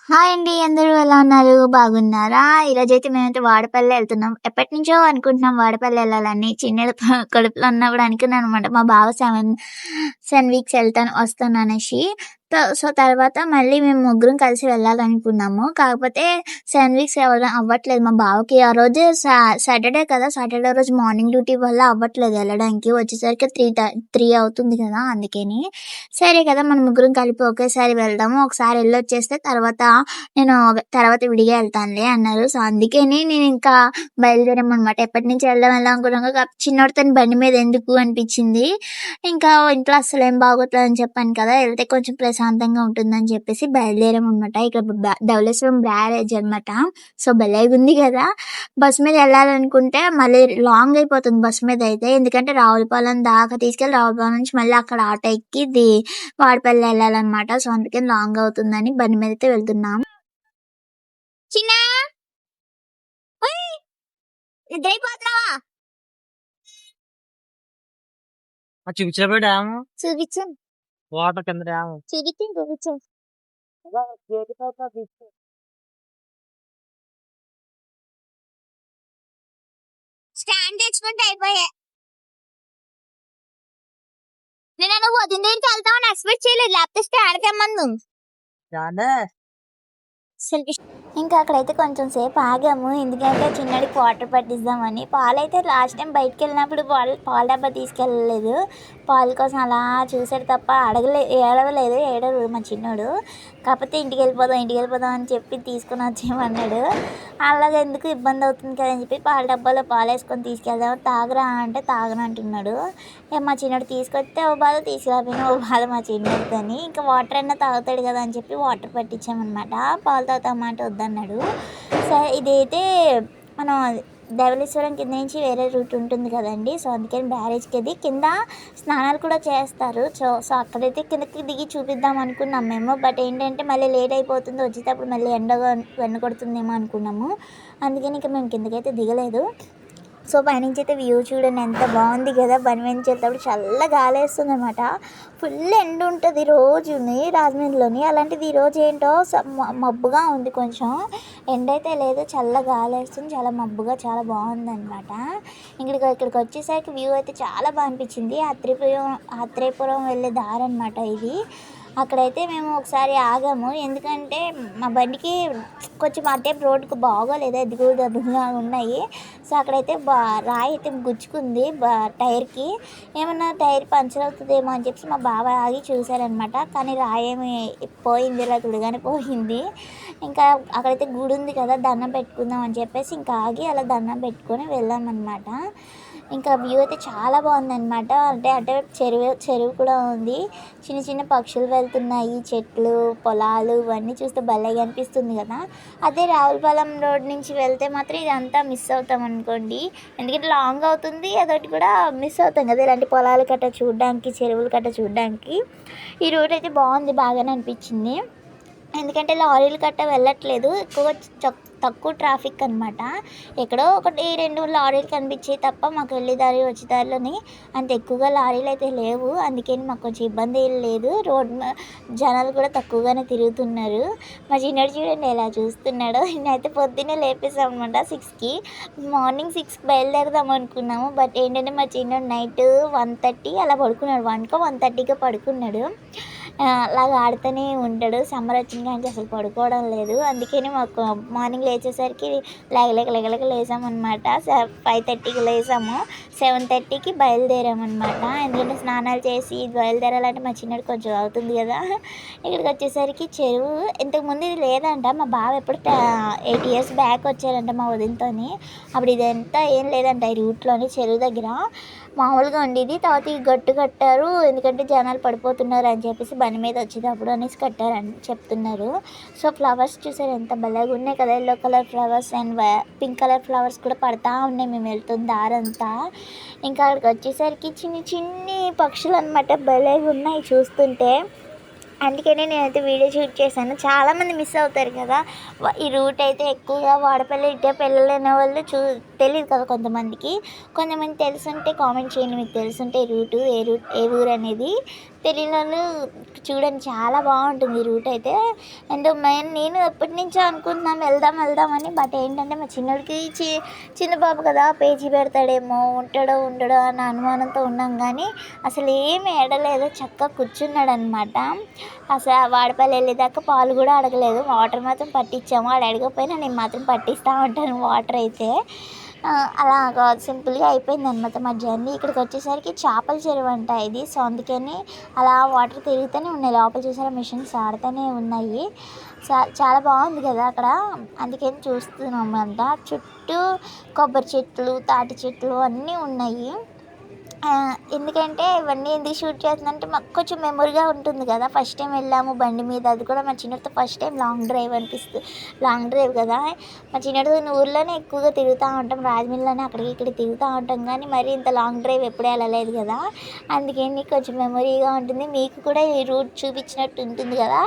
Hi అండి. అందరూ ఎలా ఉన్నారు? బాగున్నారా? ఈరోజైతే మేమైతే వాడపల్లి ఎళ్తున్నాం. ఎప్పటినుంచో అనుకుంటున్నాం వాడపల్లి ఎళ్ళాలని. చిన్నోడు కడుపులో ఉన్నప్పుడు అనుకున్నాననమాట. మా బావ 7 వీక్స్ వస్తాననేసి. తర్వాత మళ్ళీ మేము ముగ్గురం కలిసి వెళ్ళాలనుకున్నాము. కాకపోతే 7 వీక్స్ అవ్వట్లేదు మా బావకి. ఆ రోజు సాటర్‌డే కదా! సాటర్‌డే రోజు మార్నింగ్ డ్యూటీ వల్ల అవ్వట్లేదు ఎళ్ళడానికి. వచ్చేసరికి 3 అవుతుంది కదా! అందుకని. సరే కదా! మనం ముగ్గురం కలిపి ఒకేసారి వెళ్దాము. ఒకసారి ఎళ్ళొచ్చేస్తే తర్వాత విడిగా ఎళ్తానులే అన్నారు. సో, అందుకని నేనింకా బయలుదేరామనమాట. ఎప్పటినుంచో వెళ్దాం వెళ్దాం అనుకున్నాం చిన్నోడితోని బండి మీద ఎందుకు అనిపిచ్చింది. ఇంకా ఇంట్లో అస్సలేం బాగోట్లేదని చెప్పాను కదా! ఎళ్తే కొంచెం ప్రశాంతంగా ఉంటుందని చెప్పేసి బయలుదేరామనమాట. ఇక్కడ ధవళేశ్వరం బ్యారేజ్ అనమాట. సో, భలేగుంది గదా! బస్ మీద ఎళ్ళాలనుకుంటే మళ్ళీ లాంగ్ అయిపోతుంది బస్ మీదయితే. ఎందుకంటే రావులపాలెం దాకా తీసుకెళ్ళి రావులపాలెం నుంచి మళ్ళీ అక్కడ ఆటో ఎక్కి వాడపల్లి ఎళ్ళాలనమాట. సో, అందుకని లాంగ్ అవుతుందని బండి మీదయితే వెళ్తున్నాం. చిన్నా ఓయ్! నిద్రైపోతున్నావా? చూపించబోయే డ్యాము చూపించాను. వాటర్ కింద డ్యాము చూపించాను. స్టాండ్ తెచ్చుకుంటే అయిపోయే. నువ్వు వదిన దగ్గరికి వెళ్తావని ఎక్స్పెక్ట్ చేయలేదు. లేకపోతే స్టాండ్ తెమ్మందు. ఇంకా అక్కడైతే కొంచెం సేపు ఆగాము. ఎందుకంటే చిన్నడికి వాటర్ పట్టిద్దామని. పాలైతే లాస్ట్ టైం బయటికి వెళ్ళినప్పుడు పాల డబ్బా తీసుకెళ్ళలేదు. పాల కోసం అలా చూసాడు తప్ప ఏడవలేదు మా చిన్నోడు. కాకపోతే ఇంటికి వెళ్ళిపోదాం అని చెప్పి తీసుకుని వచ్చేయమన్నాడు. అలాగే ఎందుకు ఇబ్బంది అవుతుంది కదా అని చెప్పి పాల డబ్బాలో పాలు వేసుకొని తీసుకెళ్దాం. తాగరా అంటే తాగను అంటున్నాడు. మా చిన్నోడు తీసుకొస్తే ఓ బాధ, తీసుకురాపోయినా ఓ బాధ మా చిన్నోడితోని. ఇంకా వాటర్ అయినా తాగుతాడు కదా అని చెప్పి వాటర్ పట్టించామన్నమాట. పాలు తాగుతామంటే వద్దన్నాడు. సరే ఇదైతే మనం ధవళేశ్వరం కింద నుంచి వేరే రూట్ ఉంటుంది కదండి. సో, అందుకని బ్యారేజ్కి అది కింద స్నానాలు కూడా చేస్తారు. సో అక్కడైతే కిందకి దిగి చూపిద్దాం అనుకున్నాం మేము. బట్ ఏంటంటే మళ్ళీ లేట్ అయిపోతుంది, వచ్చేటప్పుడు మళ్ళీ ఎండ కొడుతుందేమో అనుకున్నాము. అందుకని ఇంకా మేము కిందకైతే దిగలేదు. సో, పైనుంచి అయితే వ్యూ చూడండి ఎంత బాగుంది కదా! బండి మీద నుంచి వెళ్తేప్పుడు చల్ల గాలి వేస్తుంది అనమాట. ఫుల్ ఎండ ఉంటుంది రోజుని రాజమండ్రిలోని. అలాంటిది ఈరోజు ఏంటో మబ్బుగా ఉంది కొంచెం. ఎండ అయితే లేదు, చల్ల గాలి వేస్తుంది, చాలా మబ్బుగా చాలా బాగుందన్నమాట. ఇక్కడికి వచ్చేసరికి వ్యూ అయితే చాలా బాగా అనిపించింది. ఆత్రేయపురం వెళ్ళే దారి అనమాట ఇది. అక్కడైతే మేము ఒకసారి ఆగాము. ఎందుకంటే మా బండికి కొంచెం అటేపు రోడ్డుకు బాగోలేదు, ఎదుగుదడుగా ఉన్నాయి. సో, అక్కడైతే రాయి అయితే గుచ్చుకుంది టైర్కి. ఏమన్నా టైర్ పంచర్ అవుతుందేమో అని చెప్పి మా బావ ఆగి చూశారనమాట. కానీ రాయి ఏమి పోయింది, ఇలా తుడిగానే పోయింది. ఇంకా అక్కడైతే గుడి ఉంది కదా, దండం పెట్టుకుందాం అని చెప్పేసి ఇంకా ఆగి అలా దండం పెట్టుకొని వెళ్ళామన్నమాట. ఇంకా వ్యూ అయితే చాలా బాగుందన్నమాట. అంటే అటువైపు చెరువు కూడా ఉంది. చిన్న చిన్న పక్షులు వెళ్తున్నాయి, చెట్లు, పొలాలు ఇవన్నీ చూస్తే భలేగా అనిపిస్తుంది కదా! అదే రావులపాలెం రోడ్ నుంచి వెళ్తే మాత్రం ఇదంతా మిస్ అవుతాం అనుకోండి. ఎందుకంటే లాంగ్ అవుతుంది, అదొకటి కూడా మిస్ అవుతాం కదా ఇలాంటి పొలాలు గట్ట చూడడానికి, చెరువులు గట్ట చూడడానికి. ఈ రూట్ అయితే బాగుంది, బాగానే అనిపించింది. ఎందుకంటే లారీలు గట్ట వెళ్ళట్లేదు, ఎక్కువగా తక్కువ ట్రాఫిక్ అనమాట. ఎక్కడో 1-2 లారీలు కనిపించాయి తప్ప మాకు వెళ్ళే దారి వచ్చే దారిలోని అంత ఎక్కువగా లారీలు అయితే లేవు. అందుకని మాకు కొంచెం ఇబ్బంది ఏం లేదు. జనాలు కూడా తక్కువగానే తిరుగుతున్నారు. మా చిన్నోడు చూడండి ఎలా చూస్తున్నాడో. నేనైతే పొద్దున్నే లేపేసాం అనమాట 6కి. మార్నింగ్ 6కి బయలుదేరదాం అనుకున్నాము. బట్ ఏంటంటే మా చిన్నోడు నైట్ 1:30 అలా పడుకున్నాడు. 1కో 1:30కో పడుకున్నాడు. అలాగ ఆడుతూనే ఉంటాడు. సమ్మర్ వచ్చిన కాడ నుంచి అసలు పడుకోవడం లేదు. అందుకని మాకు మార్నింగ్ లేచేసరికి లేగలేక లేసామన్నమాట. 5:30కి లేసాము. 7:30కి బయలుదేరామన్నమాట. ఎందుకంటే స్నానాలు చేసి బయలుదేరాలంటే మా చిన్నోడు కొంచెం అవుతుంది కదా! ఇక్కడికి వచ్చేసరికి చెరువు ఇంతకుముందు ఇది లేదంట. మా బావ ఎప్పుడు 8 ఇయర్స్ బ్యాక్ వచ్చారంట మా వదినతోని. అప్పుడు ఇదంతా ఏం లేదంట ఈ రూట్లోని చెరువు దగ్గర. మామూలుగా ఉండేది. తర్వాత ఈ గట్టు కట్టారు. ఎందుకంటే జనాలు పడిపోతున్నారు అని చెప్పేసి బండి మీద వచ్చేటప్పుడు అనేసి కట్టారని చెప్తున్నారు. సో, ఫ్లవర్స్ చూసారు ఎంత భలేగా ఉన్నాయి కదా! Yellow colour flowers and pink colour flowers కూడా పడతా ఉన్నాయి మేము వెళ్తున్న దారంతా. ఇంకా అక్కడికి వచ్చేసరికి చిన్ని పక్షులు అనమాట, భలేగా ఉన్నాయి చూస్తుంటే. అందుకనే నేనైతే వీడియో షూట్ చేశాను. చాలామంది మిస్ అవుతారు కదా! ఈ రూట్ అయితే ఎక్కువగా వాడపల్లి ఇటువైపు వెళ్ళలేని వాళ్ళు తెలీదు కదా కొంతమందికి. కొంతమంది తెలుసుంటే కామెంట్ చేయండి, మీకు తెలుసుంటే ఏ ఊరు అనేది. తెలియనోళ్ళు చూడండి చాలా బాగుంటుంది రూట్ అయితే. అండ్ నేను ఎప్పటి నుంచో అనుకుంటున్నాను వెళ్దాం వెళ్దామని. బట్ ఏంటంటే మా చిన్నోడికి చిన్న బాబు కదా, పేచీ పెడతాడేమో, ఉంటాడో ఉండడో అన్న అనుమానంతో ఉన్నాం. కానీ అసలు ఏమి ఏడలేదు, చక్కగా కూర్చున్నాడు అనమాట. అసలు ఆ వాడపల్లి వెళ్ళేదాకా పాలు కూడా అడగలేదు, వాటర్ మాత్రం పట్టించాము. వాడు అడగకపోయినా నేను మాత్రం పట్టిస్తూ ఉంటాను వాటర్ అయితే. అలాగా సింపుల్గా అయిపోయిందనమాట మా జర్నీ. ఇక్కడికి వచ్చేసరికి చేపల చెరువు అంట ఇది. సో అందుకని అలా వాటర్ తిరుగుతూనే ఉన్నాయి, లోపల చూసారా మిషన్స్ ఆడుతూనే ఉన్నాయి. చాలా బాగుంది కదా అక్కడ, అందుకని చూస్తున్నాం అంతా. చుట్టూ కొబ్బరి చెట్లు, తాటి చెట్లు అన్నీ ఉన్నాయి. ఎందుకంటే ఇవన్నీ ఎందుకు షూట్ చేస్తుందంటే మాకు కొంచెం మెమొరీగా ఉంటుంది కదా. ఫస్ట్ టైం వెళ్ళాము బండి మీద, అది కూడా మా చిన్నతో ఫస్ట్ టైం లాంగ్ డ్రైవ్ అనిపిస్తుంది. లాంగ్ డ్రైవ్ కదా, మా చిన్నతో ఊర్లోనే ఎక్కువగా తిరుగుతూ ఉంటాం, రాజమండ్రిలోనే అక్కడికి ఇక్కడ తిరుగుతూ ఉంటాం. కానీ మరి ఇంత లాంగ్ డ్రైవ్ ఎప్పుడూ వెళ్ళలేదు కదా, అందుకని కొంచెం మెమొరీగా ఉంటుంది. మీకు కూడా ఈ రూట్ చూపించినట్టు ఉంటుంది కదా,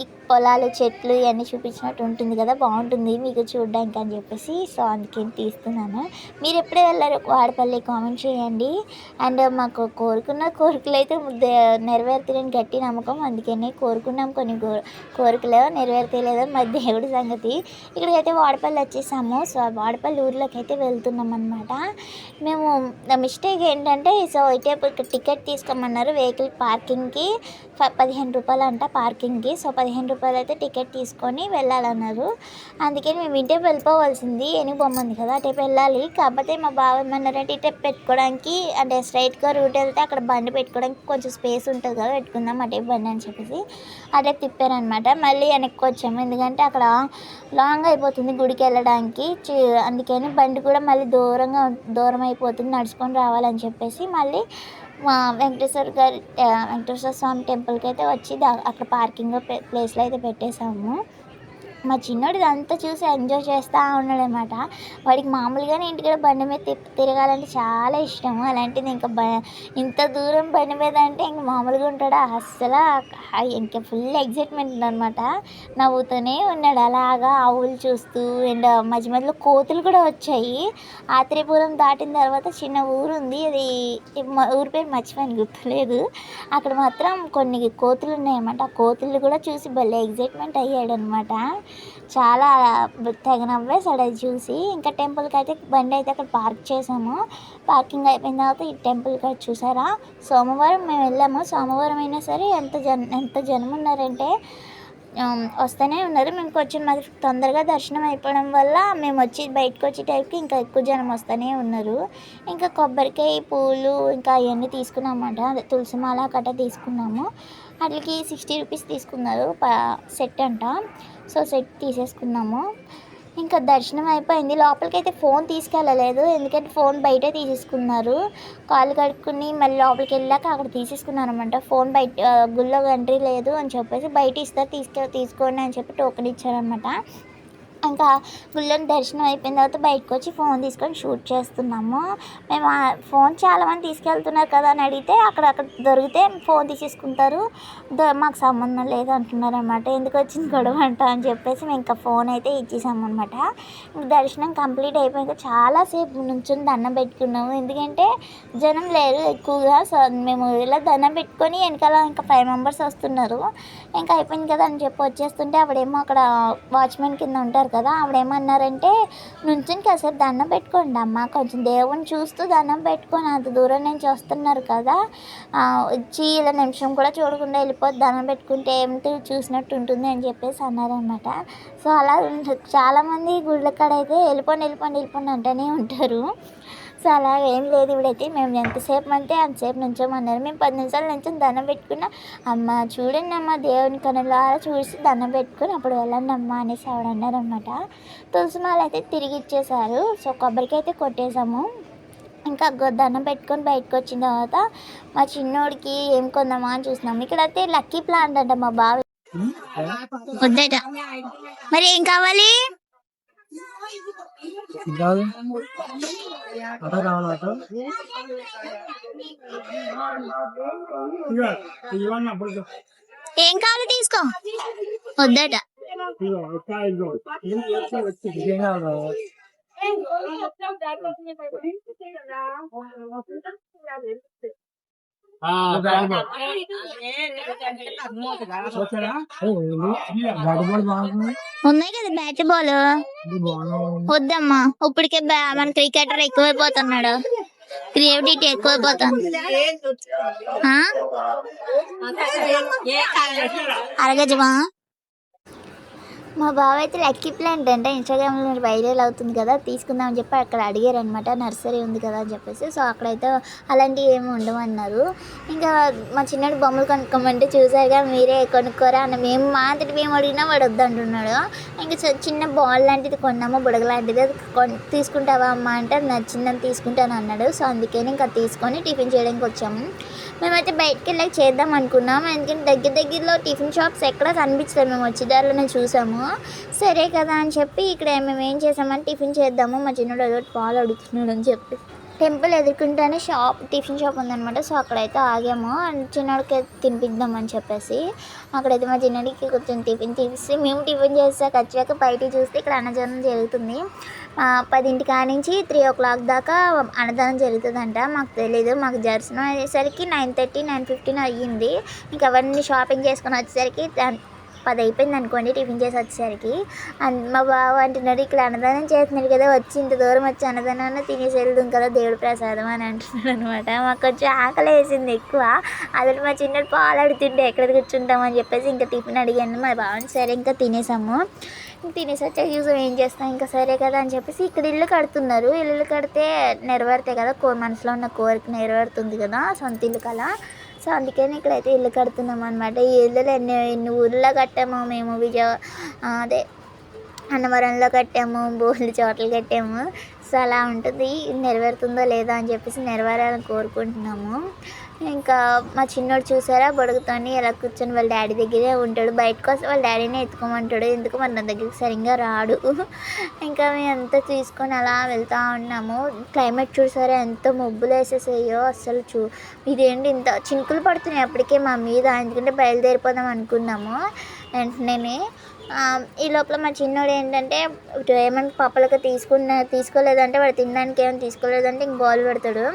ఈ పొలాలు చెట్లు ఇవన్నీ చూపించినట్టు ఉంటుంది కదా, బాగుంటుంది మీకు చూడడానికి అని చెప్పేసి. సో అందుకని తీస్తున్నాను. మీరు ఎప్పుడే వెళ్ళారు వాడపల్లి కామెంట్ చేయండి. అండ్ మాకు కోరుకున్న కోరికలు అయితే నెరవేరుతాయని గట్టి నమ్మకం, అందుకని కోరుకున్నాం కొన్ని కోరికలు నెరవేరుతలేదో మరి దేవుడి సంగతి. ఇక్కడికైతే వాడపల్లి వచ్చేసాము. సో వాడపల్లి ఊర్లోకి అయితే వెళ్తున్నాం అనమాట. మేము మిస్టేక్ ఏంటంటే, సో అయితే టికెట్ తీసుకోమన్నారు వెహికల్ పార్కింగ్కి. 15 రూపాయలు అంట పార్కింగ్కి. సో 15 రూపాయలు అయితే టికెట్ తీసుకొని వెళ్ళాలన్నారు. అందుకని మేము ఇంటే వెళ్ళిపోవాల్సింది, ఏనుగు బొమ్మ ఉంది కదా అటే వెళ్ళాలి. కాకపోతే మా బావ ఏమన్నారంటే ఇటే పెట్టుకోవడానికి, అంటే స్ట్రైట్గా రూట్ వెళ్తే అక్కడ బండి పెట్టుకోవడానికి కొంచెం స్పేస్ ఉంటుంది కదా, పెట్టుకుందాం అటే బండి అని చెప్పేసి అటే తిప్పారనమాట. మళ్ళీ వెనక్కి వచ్చాము, ఎందుకంటే అక్కడ లాంగ్ అయిపోతుంది గుడికి వెళ్ళడానికి. అందుకని బండి కూడా మళ్ళీ దూరం అయిపోతుంది, నడుచుకొని రావాలని చెప్పేసి మళ్ళీ మా వెంకటేశ్వర స్వామి టెంపుల్కి అయితే వచ్చి అక్కడ పార్కింగ్ ప్లేస్లో అయితే పెట్టేశాము. మా చిన్నోడు ఇదంతా చూసి ఎంజాయ్ చేస్తూ ఉన్నాడనమాట. వాడికి మామూలుగానే ఇంటికాడ బండి మీద తిరగాలంటే చాలా ఇష్టము. అలాంటిది ఇంకా ఇంత దూరం బండి మీద అంటే ఇంక మామూలుగా ఉంటాడా అస్సలు. ఇంకా ఫుల్ ఎగ్జైట్మెంట్ ఉందనమాట, నవ్వుతూనే ఉన్నాడు అలాగా ఆవులు చూస్తూ. అండ్ మధ్య మధ్యలో కోతులు కూడా వచ్చాయి. ఆత్రేయపురం దాటిన తర్వాత చిన్న ఊరు ఉంది, అది ఊరి పేరు మర్చిపోయాను, గుర్తులేదు. అక్కడ మాత్రం కొన్ని కోతులు ఉన్నాయన్నమాట. ఆ కోతులు కూడా చూసి భలే ఎగ్జైట్మెంట్ అయ్యాడనమాట. చాలా తెగ నవ్వేసాడు అది చూసి. ఇంకా టెంపుల్కి అయితే బండి అయితే అక్కడ పార్క్ చేసాము. పార్కింగ్ అయిపోయిన తర్వాత ఈ టెంపుల్కి అయితే చూసారా, సోమవారం మేము వెళ్ళాము. సోమవారం అయినా సరే ఎంత జనం ఉన్నారంటే వస్తూనే ఉన్నారు. మేము కొంచెం మాది తొందరగా దర్శనం అయిపోవడం వల్ల మేము బయటకు వచ్చే టైంకి ఇంకా ఎక్కువ జనం వస్తూనే ఉన్నారు. ఇంకా కొబ్బరికాయ పూలు ఇంకా అవన్నీ తీసుకున్నామన్నమాట. అదే తులసి మాల కట్ట తీసుకున్నాము. వాటికి 60 రూపీస్ తీసుకున్నారు సెట్ అంట. సో సెట్ తీసేసుకున్నాము. ఇంకా దర్శనం అయిపోయింది. లోపలికైతే ఫోన్ తీసుకెళ్ళలేదు, ఎందుకంటే ఫోన్ బయటే తీసేసుకున్నారు. కాళ్ళు కడుక్కుని మళ్ళీ లోపలికి వెళ్ళాక అక్కడ తీసేసుకున్నారు అనమాట. ఫోన్ బయట గుళ్ళో ఎంట్రీ లేదు అని చెప్పేసి బయట ఇస్తారు, తీసుకోండి అని చెప్పి టోకెన్ ఇచ్చారనమాట. ఇంకా గుళ్ళో దర్శనం అయిపోయిన తర్వాత బయటకు వచ్చి ఫోన్ తీసుకొని షూట్ చేస్తున్నాము. మేము ఫోన్ చాలామంది తీసుకెళ్తున్నారు కదా అని అడిగితే అక్కడ దొరికితే ఫోన్ తీసేసుకుంటారు, మాకు సంబంధం లేదు అంటున్నారు అనమాట. ఎందుకు వచ్చింది గొడవ అంట అని చెప్పేసి మేము ఇంకా ఫోన్ అయితే ఇచ్చేసాము అనమాట. దర్శనం కంప్లీట్ అయిపోయాక చాలాసేపు నుంచుని దండం పెట్టుకున్నాము, ఎందుకంటే జనం లేరు ఎక్కువగా. సో మేము ఇలా దండం పెట్టుకొని వెనకాల ఇంకా 5 మెంబర్స్ వస్తున్నారు. ఇంకా అయిపోయింది కదా అని చెప్పి వచ్చేస్తుంటే ఆవిడేమో అక్కడ వాచ్మెన్ కింద ఉంటారు కదా, ఆవిడేమన్నారంటే నుంచుని కాసేపు దండం పెట్టుకోండి అమ్మ, కొంచెం దేవుని చూస్తూ దండం పెట్టుకొని, అంత దూరం నుంచి వస్తున్నారు కదా, వచ్చి ఇలా నిమిషం కూడా చూడకుండా వెళ్ళిపోతే దండం పెట్టుకుంటే ఏమిటి చూసినట్టు ఉంటుంది అని చెప్పేసి అన్నారనమాట. సో అలా చాలామంది గుళ్ళ కాడ అయితే వెళ్ళిపోండి అంటూనే ఉంటారు. సో అలా ఏం లేదు. ఇవిడైతే మేము ఎంతసేపు అంటే అంతసేపు నుంచోమన్నారు. మేము 10 నిమిషాల నుంచి దండం పెట్టుకున్నా. అమ్మ చూడండి అమ్మ, దేవుని కనులారా చూసి దండం పెట్టుకుని అప్పుడు వెళ్ళండి అమ్మ అనేసి ఆవిడ అన్నారనమాట. తులసి మాల అయితే తిరిగి ఇచ్చేసారు. సో కొబ్బరికి అయితే కొట్టేసాము. ఇంకా దండం పెట్టుకొని బయటకు వచ్చిన తర్వాత మా చిన్నోడికి ఏం కొందామా అని చూస్తున్నాము. ఇక్కడైతే లక్కీ ప్లాంట్ అంట మా బావ వద్దట. మరి ఏం కావాలి? ఏం కావాలి తీసుకో, వద్దట. ఉన్నాయి కదా బ్యాట్ బాల్. వద్దమ్మా, ఇప్పటికే మన క్రికెటర్ ఎక్కువైపోతున్నాడు, క్రియేటివిటీ ఎక్కువైపోతుంది. అరగజమా. మా బావ అయితే లక్కీ ప్లాంట్ అంటే ఇన్స్టాగ్రామ్లో వైరల్ అవుతుంది కదా, తీసుకుందామని చెప్పి అక్కడ అడిగారు అనమాట. నర్సరీ ఉంది కదా అని చెప్పేసి. సో అక్కడైతే అలాంటివి ఏమి ఉండవన్నారు. ఇంకా మా చిన్నడు బొమ్మలు కొనుక్కోమంటే చూసారుగా, మీరే కొనుక్కోరా అన్న. మేము మాత్రం మేము అడిగినా వాడు వద్దంటున్నాడు. ఇంకా చిన్న బాల్ లాంటిది కొన్నాము, బుడగ లాంటిది. అది తీసుకుంటావా అమ్మ అంటే నచ్చిందని తీసుకుంటాను అన్నాడు. సో అందుకని ఇంకా తీసుకొని టిఫిన్ చేయడానికి వచ్చాము. మేమైతే బయటకు వెళ్ళాక చేద్దాం అనుకున్నాం, ఎందుకంటే దగ్గరలో టిఫిన్ షాప్స్ ఎక్కడ కనిపించలేదు. మేము వచ్చే దారిలోనే చూసాము. సరే కదా అని చెప్పి ఇక్కడ మేము ఏం చేసామంటే టిఫిన్ చేద్దాము, మా చిన్నడు ఏదో పాలు అడుగుతున్నాడు అని చెప్పి టెంపుల్ ఎదుర్కొంటేనే టిఫిన్ షాప్ ఉందన్నమాట. సో అక్కడైతే ఆగాము, చిన్నడికి తినిపిద్దామని చెప్పేసి. అక్కడైతే మా చిన్నడికి కొంచెం టిఫిన్ తీసి మేము టిఫిన్ చేసాక వచ్చాక బయటికి చూస్తే ఇక్కడ అన్నదానం జరుగుతుంది. 10 నుంచి 3 o'clock దాకా అన్నదానం జరుగుతుందంట. మాకు తెలీదు. మాకు దర్శనం అయ్యేసరికి 9:30, 9:15 అయ్యింది. ఇంకా అవన్నీ షాపింగ్ చేసుకొని వచ్చేసరికి 10 అయిపోయింది అనుకోండి, టిఫిన్ చేసి వచ్చేసరికి. మా బావ అంటున్నాడు, ఇక్కడ అన్నదానం చేస్తున్నాడు కదా, వచ్చి ఇంత దూరం వచ్చి అన్నదానాన్ని తినేసి వెళ్దాం కదా, దేవుడి ప్రసాదం అని అంటున్నాడు అనమాట. మాకు కొంచెం ఆకలి వేసింది ఎక్కువ. అసలు మా చిన్నడు పాలు అడుగుతుంటే ఎక్కడ కూర్చుంటామని చెప్పేసి ఇంకా టిఫిన్ అడిగాను మా బావని. సరే ఇంకా తినేసాము. తినేసి వచ్చాక చూసాం ఏం చేస్తాం, ఇంకా సరే కదా అని చెప్పేసి ఇక్కడ ఇల్లు కడుతున్నారు. ఇల్లు కడితే నెరవేరుతాయి కదా, మనసులో ఉన్న కోరిక నెరవేరుతుంది కదా, సొంత ఇల్లు కదా. సో అందుకని ఇక్కడైతే ఇల్లు కడుతున్నాం అనమాట. ఈ ఇల్లులు ఎన్ని ఊళ్ళో కట్టాము మేము. అదే అన్నవరంలో కట్టాము, బోర్లు చోట్ల కట్టాము. సో అలా ఉంటుంది. నెరవేరుతుందో లేదా అని చెప్పేసి నెరవేరాలని కోరుకుంటున్నాము. ఇంకా మా చిన్నోడు చూసారా, బొడుగుతోని ఎలా కూర్చొని వాళ్ళ డాడీ దగ్గరే ఉంటాడు. బయటకు వస్తే వాళ్ళ డాడీనే ఎత్తుకోమంటాడు, ఎందుకు మన దగ్గరికి సరిగ్గా రాడు. ఇంకా మేమంతా తీసుకొని అలా వెళ్తూ ఉన్నాము. క్లైమేట్ చూసారా ఎంత మబ్బులు వేసేసాయో అసలు. ఇదేంటి ఇంత చినుకులు పడుతున్నాయి అప్పటికే మా మీద, ఎందుకంటే బయలుదేరిపోదాం అనుకున్నాము వెంటనే. ఈ లోపల మా చిన్నోడు ఏంటంటే ఏమైనా పాపలకి తీసుకోలేదంటే వాడు తినడానికి ఏమైనా తీసుకోలేదంటే ఇంక బాల్ పెడతాడు.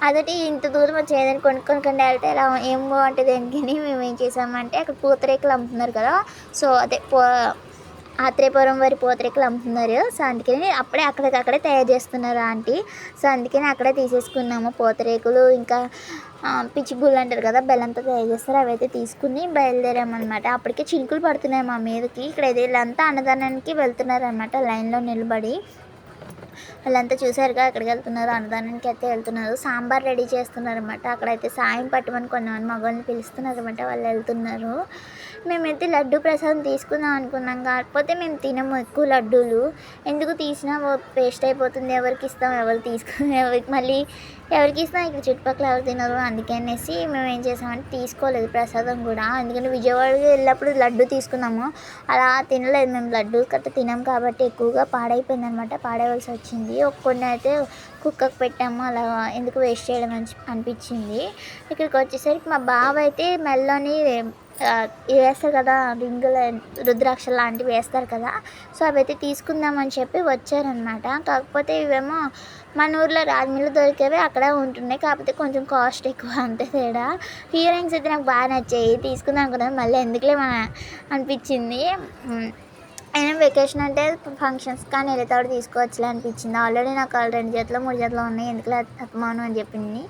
అదొకటి ఇంత దూరం వచ్చి ఏదైనా కొనుక్కొని వెళ్తే ఇలా ఏం బాగుంటుంది అని మేము ఏం చేసామంటే, అక్కడ పూతరేకులు అమ్ముతున్నారు కదా, సో అదే ఆత్రేయపురం వారి పూతరేకులు అమ్ముతున్నారు. సో అందుకని అక్కడికక్కడే తయారు చేస్తున్నారు ఆంటీ. సో అందుకని అక్కడే తీసేసుకున్నాము పూతరేకులు. ఇంకా పిచ్చిబుళ్ళు అంటారు కదా, బెల్లంతో తయారు చేస్తారు, అవి అయితే తీసుకుని బయలుదేరామన్నమాట. అప్పటికే చినుకులు పడుతున్నాయి మా మీదకి. ఇక్కడ వీళ్ళంతా అన్నదానానికి వెళ్తున్నారు అనమాట, లైన్లో నిలబడి. వాళ్ళంతా చూసారుగా ఎక్కడికి వెళ్తున్నారు, అన్నదానానికి అయితే వెళ్తున్నారు. సాంబార్ రెడీ చేస్తున్నారు అనమాట. అక్కడైతే సాయం పట్టమని కొంతమంది మగవాళ్ళని పిలుస్తున్నారు అనమాట, వాళ్ళు వెళ్తున్నారు. మేమైతే లడ్డు ప్రసాదం తీసుకుందాం అనుకున్నాం, కాకపోతే మేము తినము ఎక్కువ లడ్డూలు. ఎందుకు తీసినా వేస్ట్ అయిపోతుంది, ఎవరికి ఇస్తాం, మళ్ళీ ఎవరికి ఇస్తాం, ఇక్కడ చుట్టుపక్కల ఎవరు తినరు. అందుకనేసి మేము ఏం చేసామంటే తీసుకోలేదు ప్రసాదం కూడా, ఎందుకంటే విజయవాడకి వెళ్ళినప్పుడు లడ్డు తీసుకున్నాము, అలా తినలేదు మేము. లడ్డు కట్ట తినాం కాబట్టి ఎక్కువగా పాడైపోయింది అనమాట, పాడేయవలసి వచ్చింది. కొన్ని అయితే కుక్కకు పెట్టాము, అలా ఎందుకు వేస్ట్ చేయడం అనిపించింది. ఇక్కడికి వచ్చేసరికి మా బావ అయితే మెల్లోని ఇవి వేస్తారు కదా, రింగులు, రుద్రాక్ష లాంటివి వేస్తారు కదా, సో అవి అయితే తీసుకుందామని చెప్పి వచ్చారనమాట. కాకపోతే ఇవేమో మన ఊర్లో రాజమీలో దొరికేవి అక్కడే ఉంటున్నాయి, కాకపోతే కొంచెం కాస్ట్ ఎక్కువ, అంతే తేడా. ఇయర్ రింగ్స్ అయితే నాకు బాగా నచ్చాయి, తీసుకుందాం అనుకున్నాను, మళ్ళీ ఎందుకులే అనిపించింది. అయినా వెకేషన్ అంటే ఫంక్షన్స్ కానీ వెళ్తాడు తీసుకోవచ్చులే అనిపించింది. ఆల్రెడీ నాకు 2 జతలు 3 జతలు ఉన్నాయి, ఎందుకులే అత్తమాను అని చెప్పింది.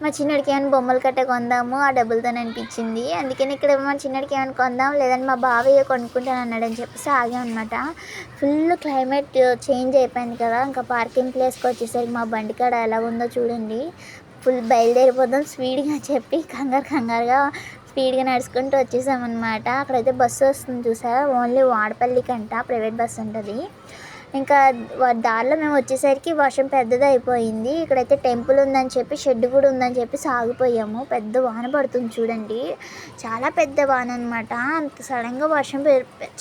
మా చిన్నడికి ఏమైనా బొమ్మలు కట్టే కొందాము ఆ డబ్బులతోనే అనిపించింది. అందుకని ఇక్కడ మా చిన్నడికి ఏమైనా కొందాం, లేదంటే మా బావయ్య కొనుక్కుంటాను అన్నాడని చెప్పేసి ఆగామన్నమాట. ఫుల్ క్లైమేట్ చేంజ్ అయిపోయింది కదా, ఇంకా పార్కింగ్ ప్లేస్కి వచ్చేసరికి మా బండి కాడ ఎలా ఉందో చూడండి. ఫుల్ బయలుదేరిపోదాం స్పీడ్గా చెప్పి కంగారుగా స్పీడ్గా నడుచుకుంటూ వచ్చేసామన్నమాట. అక్కడైతే బస్సు వస్తుంది చూసారా, ఓన్లీ వాడపల్లికంట ప్రైవేట్ బస్సు ఉంటుంది. ఇంకా దారిలో మేము వచ్చేసరికి వర్షం పెద్దది అయిపోయింది. ఇక్కడైతే టెంపుల్ ఉందని చెప్పి, షెడ్ కూడా ఉందని చెప్పి సాగిపోయాము. పెద్ద వాన పడుతుంది చూడండి, చాలా పెద్ద వాన అనమాట. అంత సడన్గా వర్షం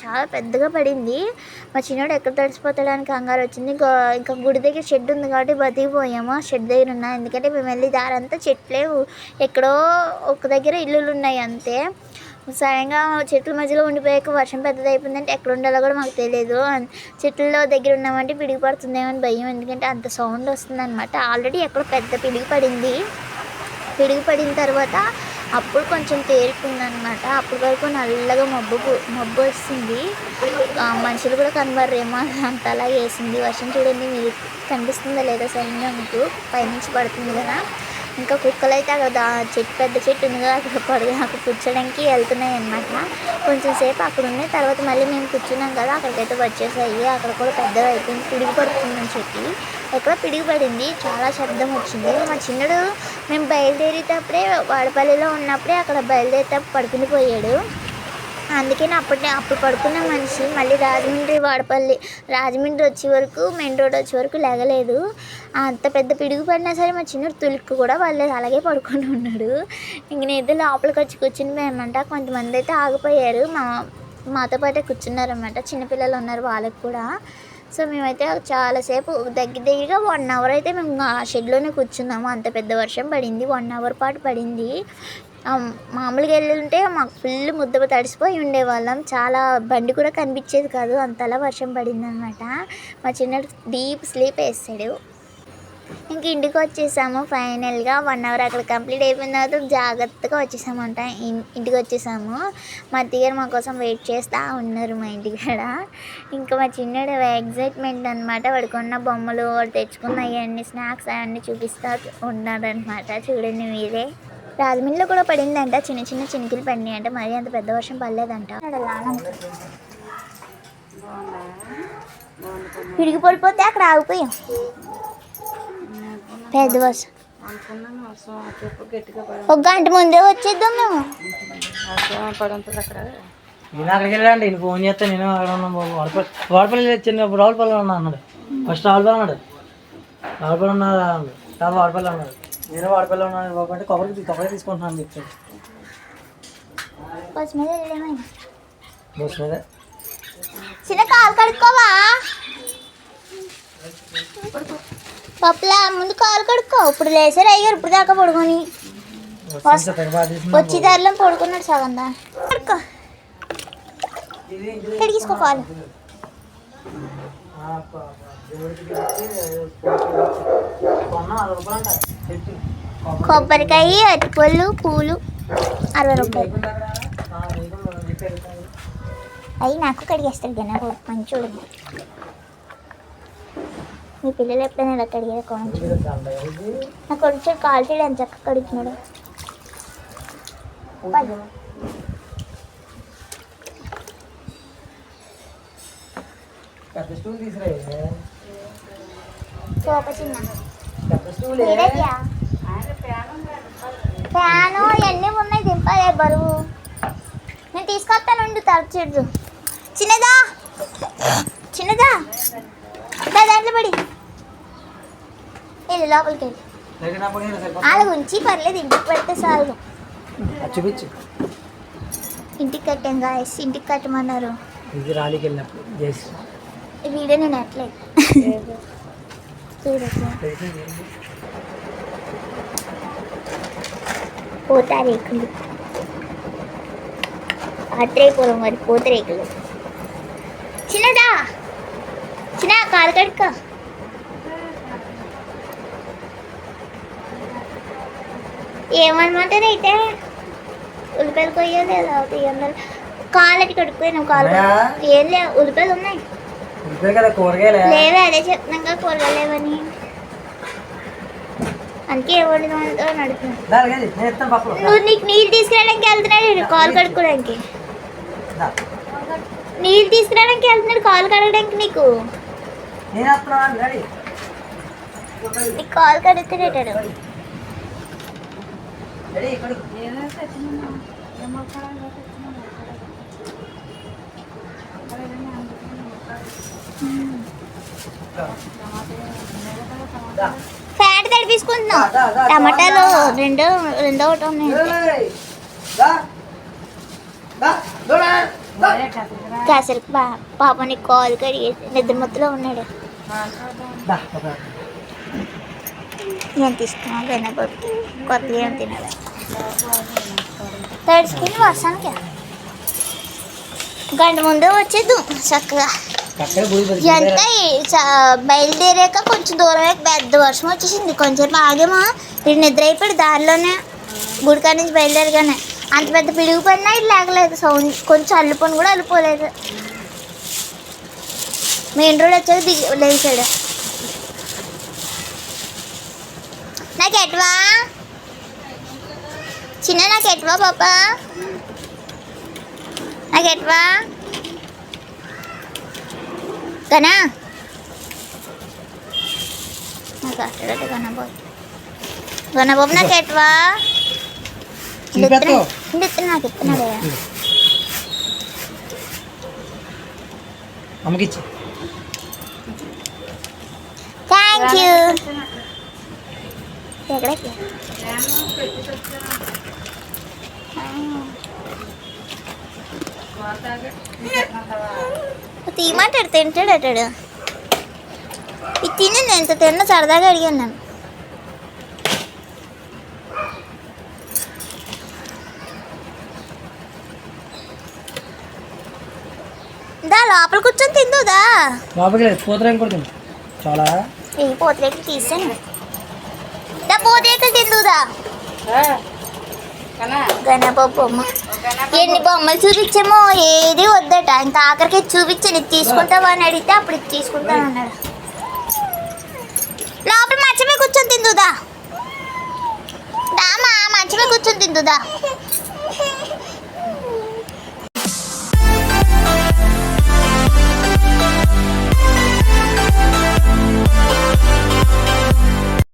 చాలా పెద్దగా పడింది. మా చిన్నోడు ఎక్కడ తడిసిపోతాడని కంగారు వచ్చింది. ఇంకా గుడి దగ్గర షెడ్ ఉంది కాబట్టి బతికిపోయాము. ఆ షెడ్ దగ్గర ఉన్నా, ఎందుకంటే మేము వెళ్ళి దారంతా చెట్లే, ఎక్కడో ఒక దగ్గర ఇల్లులు ఉన్నాయి అంతే. సడన్గా చెట్ల మధ్యలో ఉండిపోయాక వర్షం పెద్దది అయిపోయిందంటే ఎక్కడ ఉండాలో కూడా మాకు తెలియదు. చెట్లలో దగ్గర ఉన్నామంటే పిడిగి పడుతుందేమో అని భయం, ఎందుకంటే అంత సౌండ్ వస్తుంది అనమాట. ఆల్రెడీ ఎక్కడ పెద్ద పిడిగి పడింది. పిడుగు పడిన తర్వాత అప్పుడు కొంచెం తేరుకుందనమాట. అప్పటి వరకు నల్లగా మబ్బు వస్తుంది, మనుషులు కూడా కనబడరేమో అంతలా వేసింది. వర్షం చూడండి, మీరు కనిపిస్తుందా లేదా సరిగ్గా మీకు, పైనుంచి పడుతుంది కదా. ఇంకా కుక్కలు అయితే అక్కడ పెద్ద చెట్టు ఉంది కదా, అక్కడ కూర్చోడానికి వెళ్తున్నాయి అన్నమాట. కొంచెం సేపు అక్కడ ఉన్నాయి, తర్వాత మళ్ళీ మేము కూర్చున్నాం కదా అక్కడికైతే వచ్చేసాయి. అక్కడ కూడా పెద్దగా అయిపోయింది, పిడుగు పడుతుందని చెప్పి ఎక్కడ పిడుగు పడింది, చాలా శబ్దం వచ్చింది. మా చిన్నడు మేము బయలుదేరేటప్పుడే వాడపల్లిలో ఉన్నప్పుడే అక్కడ బయలుదేరేటప్పుడు పడుకుని పోయాడు. అందుకని అప్పుడు పడుకున్న మనిషి మళ్ళీ రాజమండ్రి వచ్చే వరకు, మెయిన్ రోడ్ వచ్చే వరకు లేగలేదు. అంత పెద్ద పిడుగు పడినా సరే మా చిన్న తులిక్కు కూడా వాళ్ళేది, అలాగే పడుకొని ఉన్నాడు. ఇంక నేనైతే లోపలికి వచ్చి కూర్చునిపోయామంట. కొంతమంది అయితే ఆగిపోయారు, మాతో పాటే కూర్చున్నారన్నమాట. చిన్నపిల్లలు ఉన్నారు వాళ్ళకి కూడా. సో మేమైతే చాలాసేపు దగ్గరగా 1 అవర్ అయితే మేము ఆ షెడ్లోనే కూర్చున్నాము. అంత పెద్ద వర్షం పడింది, 1 అవర్ పాటు పడింది. మామూలుగా వెళ్ళుంటే మాకు ఫుల్ ముద్ద తడిసిపోయి ఉండేవాళ్ళం, చాలా బండి కూడా కనిపించేది కాదు, అంతలా వర్షం పడింది అనమాట. మా చిన్నడు డీప్ స్లీప్ వేస్తాడు. ఇంక ఇంటికి వచ్చేసాము ఫైనల్గా. 1 అవర్ అక్కడ కంప్లీట్ అయిపోయిన తర్వాత జాగ్రత్తగా వచ్చేసామంట. ఇంటికి వచ్చేసాము. మా అత్తగారు మా కోసం వెయిట్ చేస్తూ ఉన్నారు మా ఇంటికాడ. ఇంకా మా చిన్నడు ఎగ్జైట్మెంట్ అనమాట. వాడు కొన్న బొమ్మలు, వాడు తెచ్చుకున్న అవన్నీ స్నాక్స్ అవన్నీ చూపిస్తూ ఉన్నాడనమాట. చూడండి మీరే. రాజమండ్రిలో కూడా పడిందంట, చిన్న చిన్న చినుకులు పడినాయి అంట, మరీ అంత పెద్ద వర్షం పడలేదంట. పిడిగి పడిపోతే అక్కడ ఆగిపోయాం, పెద్ద వర్షం. 1 గంట ముందే వచ్చేద్దాం మేము. నేను అక్కడికి వెళ్ళండి, నేను ఫోన్ చేస్తే నేను అక్కడ ఉన్నాను. వాడపల్లి చిన్న రావులపల్లి ఉన్నా అన్నాడు. ఫస్ట్ రావులపల్లి అన్నాడు, రావులపల్లి ఉన్నాడు, తర్వాత వాడపల్లి అన్నాడు. నేను వాడపల్లి ఉన్నాను కాబట్టి కొబ్బరి తీసుకుంటున్నాను అని చెప్పాడు. బస్ మీద బస్ మీద చిన్న కాలు కడుక్కోవా పప్పులా, ముందు కాలు కడుక్కో. ఇప్పుడు లేసారు అయ్యారు, ఇప్పుడు దాకా పడుకొని వచ్చి దారిలో పడుకున్నాడు సగం దా. కడుక్కో, కడిగేసుకో కాలు. కొబ్బరికాయ, అరటిపళ్ళు, పూలు 60 రూపాయలు. అవి నాకు కడిగేస్తాడు కదా మంచోడు. మీ పిల్లలు ఎప్పుడైనా ఇలా కడిగారు కొంచెం. నాకు కొంచెం కాల్ చేయడానికి చక్కగా కడుగుతున్నాడు. ఫ్యాను ఇవన్నీ ఉన్నాయి, దింపాలి బరువు. నేను తీసుకొస్తానండి తరచు. చిన్నదా చిన్నదా దాంట్లో పడి వెళ్ళి లోపలికి వెళ్ళి వాళ్ళ గురించి పర్లేదు, ఇంటికి పెడితే చాలు. చూపించు. ఇంటికి కట్టాం గాయస్, ఇంటికి కట్టమన్నారు. ఈ వీడియో నేను ఎట్లేదు పూతరేకులు, అట్రేకులు, మరి పూతరేకులు. చిన్నదా చిన్న కాలు కడుక్క. ఏమనమంటారు అయితే ఉల్లిపాయలు కొయ్యాలి లేదా అవుతాయి. కాలటి కడుక్కుపోయినా కాలు ఏం లేవు, ఉల్లిపాయలు ఉన్నాయి లేవే, అదే చెప్తున్నాగా కూరగాయలు లేవని. అందుకే ఎవరితో నడుపుతున్నాను. నువ్వు నీకు నీళ్ళు తీసుకురావడానికి వెళ్తున్నాడు, కాలు కడుక్కోవడానికి. నీళ్ళు తీసుకురావడానికి వెళ్తున్నాడు, కాలు కడగడానికి. నీకు కాలు కడుక్కునేటాడు. ఫ్యాట్ తడిపించుకుంటున్నాం. టమాటాలు రెండో ఒకటి ఉన్నాయి. కాసరి పాపని కాలు కడిగేసి నిద్ర మొత్తంలో ఉన్నాడు. ఏం తీసుకున్నాం వెనకొట్టి కొత్తగా ఏం తినాలి. తడుచుకుని వర్షానికి గంట ముందే వచ్చేద్దాం చక్కగా. ఎంత బయలుదేరాక కొంచెం దూరం పెద్ద వర్షం వచ్చేసింది. కొంచెం ఆగేమో ఇటు నిద్ర అయిపోయాడు దారిలోనే గుడికాడ నుంచి బయలుదేరగానే. అంత పెద్ద పిడుగు పడినా ఇటు లేకలేదు. సౌండ్ కొంచెం అల్లుపోని కూడా అల్లుపోలేదు. మెయిన్ రోడ్ వచ్చాక లేచాడు. నాకు ఎట్వా చిన్న, నాకు ఎట్వా పాపా, నాకు ఎట్వా కనా, నాకు అట్టడట కనబాబు, కనబాబు నాకు ఎట్వా నాకు ఇస్తున్నాడు. అమ్మకిచ్చి థ్యాంక్ యూ. ఎక్కడికి తీయమంటాడు, తింటాడు అటాడు. ఇది తిని నేను ఎంత తిన్నా సరదాగా అడిగాను నేను. దా లోపల కూర్చొని తిందుదా. లోపలికి పూతరేం కూడా తింది చాలా. ఏ పూతరేకులు తీసాను. దా పూతరేకులు తిందుదా. గణపతి బొమ్మ ఎన్ని బొమ్మలు చూపించామో ఏది వద్దట. ఇంకా ఆఖరికి చూపించాను, ఇది తీసుకుంటావా అని అడిగితే అప్పుడు ఇది తీసుకుంటాను అన్నాడు. లోపల మంచమే కూర్చొని తిందుదా. దామా మంచమే కూర్చొని తిందుదా.